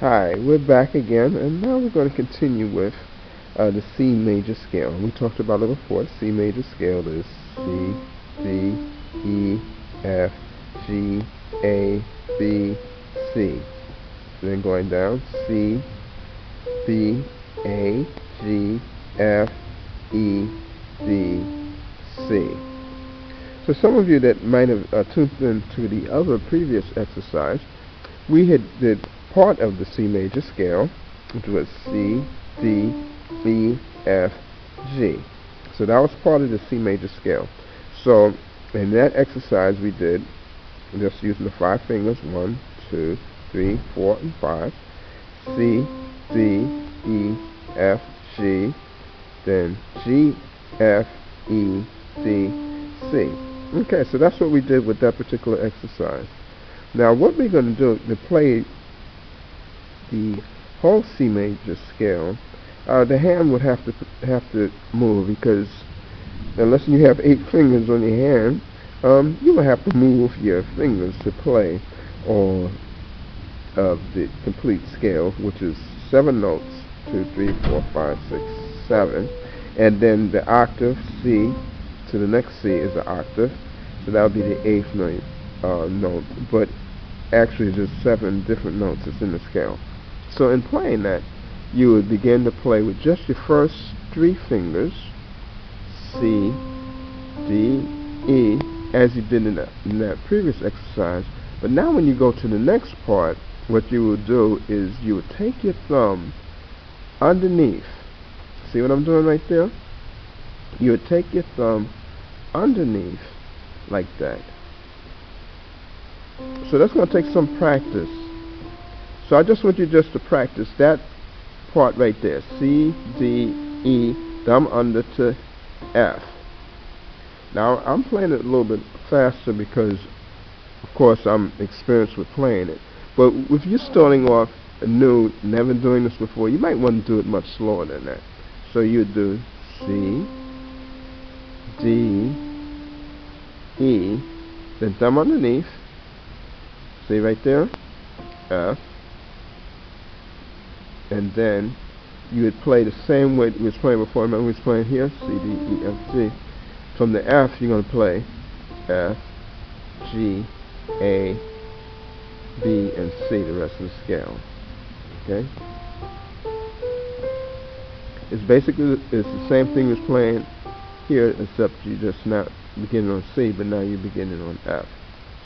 Hi, we're back again, and now we're going to continue with the C major scale. We talked about it before. The C major scale is C, D, E, F, G, A, B, C. Then going down, C, B, A, G, F, E, D, C. So some of you that might have tuned into the other previous exercise, we did part of the C major scale, which was C, D, E, F, G. So that was part of the C major scale. So in that exercise we did just using the 5 fingers, 1, 2, 3, 4, and 5. C, D, E, F, G, then G, F, E, D, C. Okay, so that's what we did with that particular exercise. Now what we're going to do to play the whole C major scale, the hand would have to move, because unless you have 8 fingers on your hand, you will have to move your fingers to play all of the complete scale, which is 7 notes, 2, 3, 4, 5, 6, 7, and then the octave C to the next C is the octave, so that would be the 8th note, but actually there's 7 different notes that's in the scale. So in playing that, you would begin to play with just your first 3 fingers, C, D, E, as you did in that previous exercise. But now when you go to the next part, what you would do is you would take your thumb underneath. See what I'm doing right there? You would take your thumb underneath like that. So that's going to take some practice. So I just want you just to practice that part right there. C, D, E, thumb under to F. Now I'm playing it a little bit faster because of course I'm experienced with playing it. But if you're starting off new, never doing this before, you might want to do it much slower than that. So you do C, D, E, then thumb underneath. See right there? F. And then you would play the same way we was playing before. Remember we was playing here? C, D, E, F, G. From the F you're going to play F, G, A, B, and C, the rest of the scale. Okay? It's the same thing as playing here, except you just not beginning on C, but now you're beginning on F.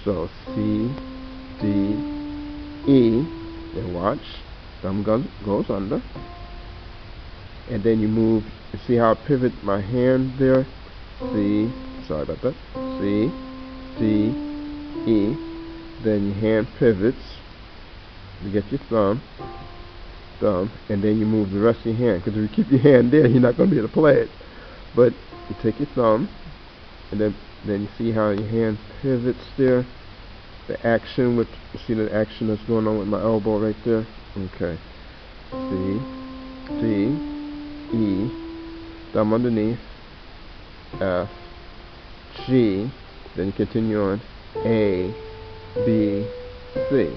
So C, D, E, and watch, thumb goes under, and then you move. You see how I pivot my hand there? C, sorry about that. C, D, E, then your hand pivots. You get your thumb, and then you move the rest of your hand, because if you keep your hand there, you're not going to be able to play it. But you take your thumb, and then you see how your hand pivots there. The action with, you see the action that's going on with my elbow right there? Okay. C, D, E, thumb underneath, F, G, then you continue on, A, B, C.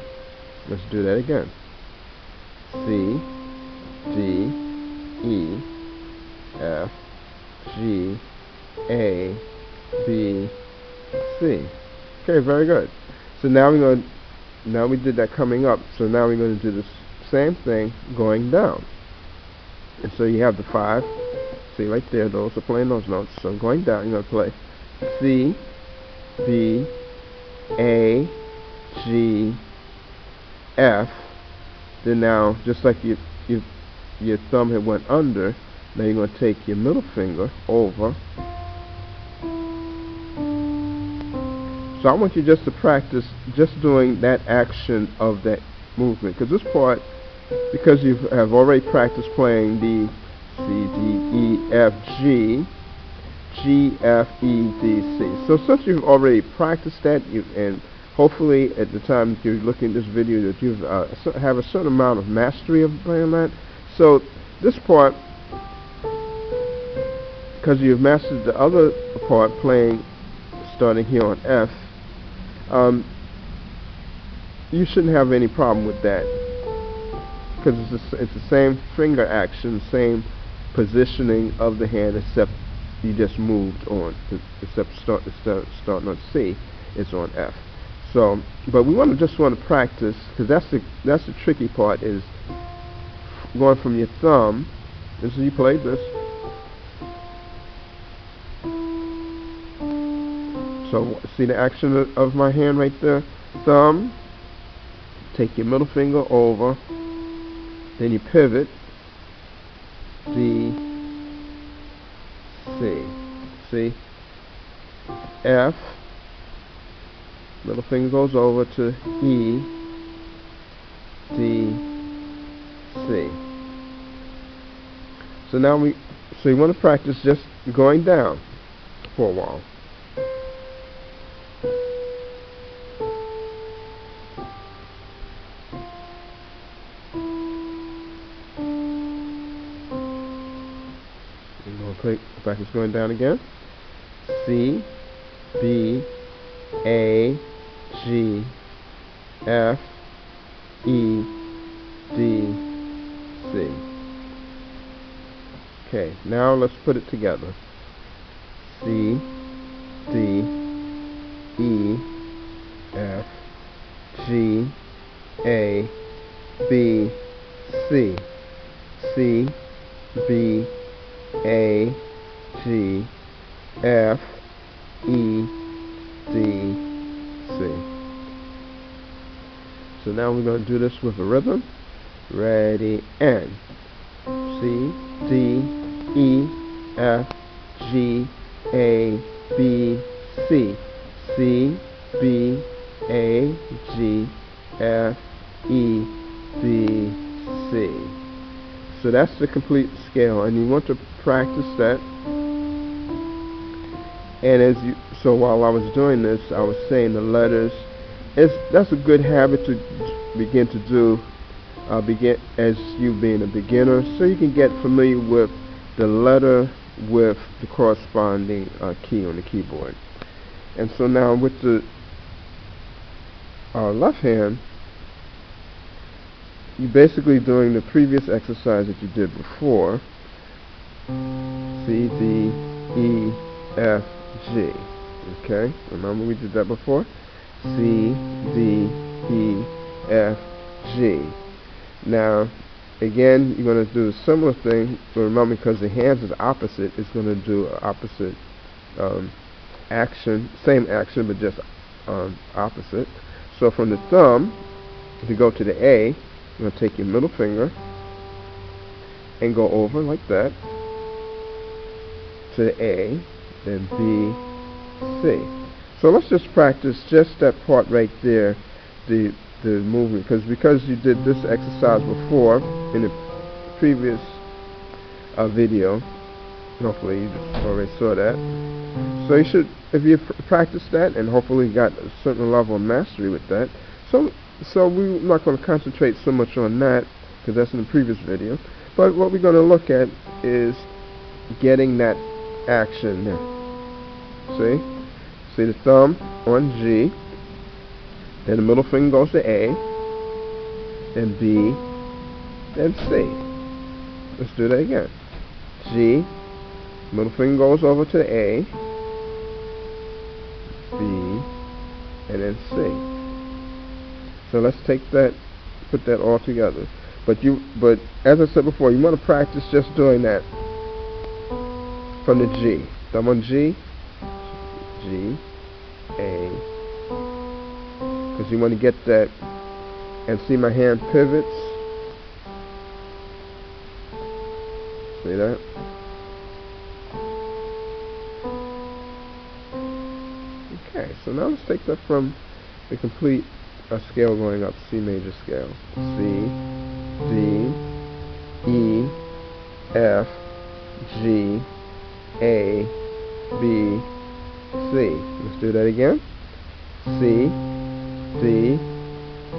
Let's do that again. C, D, E, F, G, A, B, C. Okay, very good. So now we did that coming up, so now we're going to do the same thing going down. And so you have the 5, see right there, those are playing those notes. So going down, you're going to play C, D, A, G, F. Then now, just like your thumb had went under, now you're going to take your middle finger over. So I want you just to practice just doing that action of that movement, because this part, because you have already practiced playing the C, D, E, F, G, G, F, E, D, C. So since you've already practiced that, and hopefully at the time that you're looking at this video that you have a certain amount of mastery of playing that. So this part, because you've mastered the other part playing starting here on F, you shouldn't have any problem with that. because it's the same finger action, same positioning of the hand, except you just moved on. Except starting on C, it's on F. So, but we just want to practice, because that's the tricky part, is going from your thumb. This is, you played this. So see the action of my hand right there? Thumb, take your middle finger over, then you pivot, D, C. See? F, middle finger goes over to E, D, C. So now so you want to practice just going down for a while. Practice going down again. C, B, A, G, F, E, D, C. Okay, now let's put it together. C, D, E, F, G, A, B, C. C, B, A, G, F, E, D, C. So now we're going to do this with a rhythm. Ready, and C, D, E, F, G, A, B, C. C, B, A, G, F, E, D, C. So that's the complete scale, and you want to practice that. And so while I was doing this, I was saying the letters. That's a good habit to begin to do. Begin as you being a beginner, so you can get familiar with the letter with the corresponding key on the keyboard. And so now with the left hand, you're basically doing the previous exercise that you did before. C, D, E, F, G. Okay, remember we did that before? C, D, E, F, G. Now, again, you're going to do a similar thing, but remember, because the hands is opposite, it's going to do an opposite action, same action, but just opposite. So from the thumb, if you go to the A, you're going to take your middle finger and go over like that to the A, then B, C. So let's just practice just that part right there, the movement, because you did this exercise before in the previous video. Hopefully you already saw that. So you should, if you practice that, and hopefully got a certain level of mastery with that. So we're not going to concentrate so much on that, because that's in the previous video. But what we're going to look at is getting that action there. See the thumb on G, then the middle finger goes to A, then B, then C. Let's do that again. G, middle finger goes over to A, B, and then C. So let's take that, put that all together. But as I said before, you want to practice just doing that from the G. Thumb on G, G, A, because you want to get that, and see my hand pivots. See that? Okay, so now let's take that from the complete scale going up, C major scale. C, D, E, F, G, A, B, C. Let's do that again. C, D,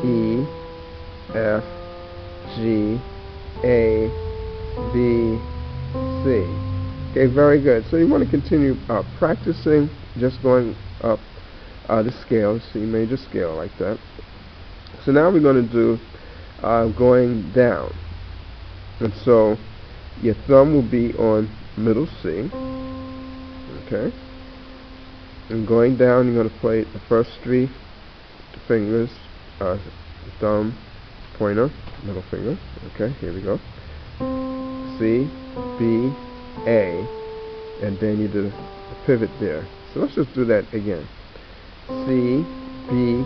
E, F, G, A, B, C. Okay, very good. So you want to continue practicing, just going up the scale, C major scale, like that. So now we're going to do going down. And so your thumb will be on middle C. Okay. And going down, you're going to play the first three fingers, thumb, pointer, middle finger. Okay, here we go. C, B, A, and then you do the pivot there. So let's just do that again. C, B,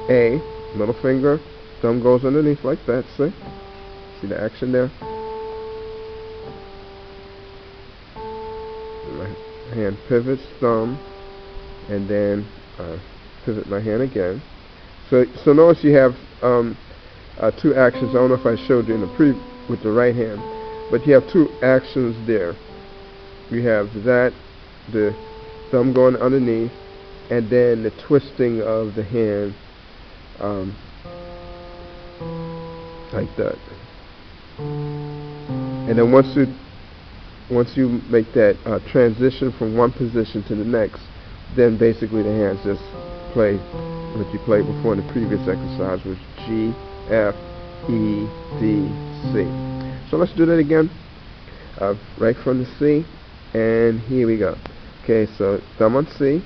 A, middle finger, thumb goes underneath like that, see the action there? My hand pivots, thumb, and then pivot my hand again. So notice you have two actions. I don't know if I showed you in the with the right hand, but you have two actions there. You have that, the thumb going underneath, and then the twisting of the hand like that. And then once you make that transition from one position to the next, then basically the hands just play what you played before in the previous exercise, which G, F, E, D, C. So let's do that again. Right from the C, and here we go. Okay, so thumb on C,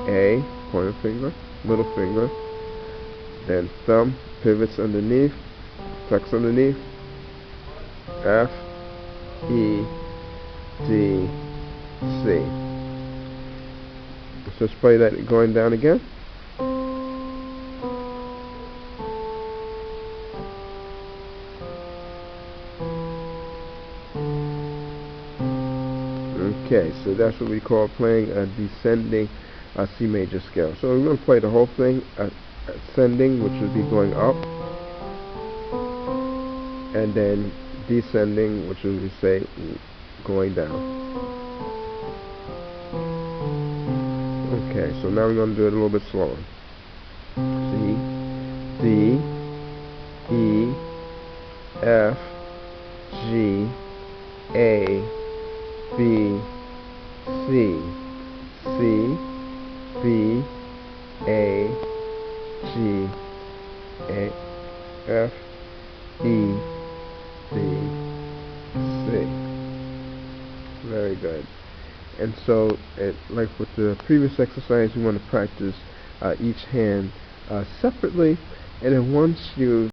A, pointer finger, middle finger, then thumb pivots underneath, tucks underneath, F, E, D, C. So let's play that going down again. Okay, so that's what we call playing a descending C major scale. So we're going to play the whole thing ascending, which would be going up, and then descending, which would be, say, going down. Okay, so now we're going to do it a little bit slower. C, D, E, F, G, A, B, C, C, B, A, G, A, F, E, D, C. Very good. And so, like with the previous exercise, we want to practice each hand separately, and then once you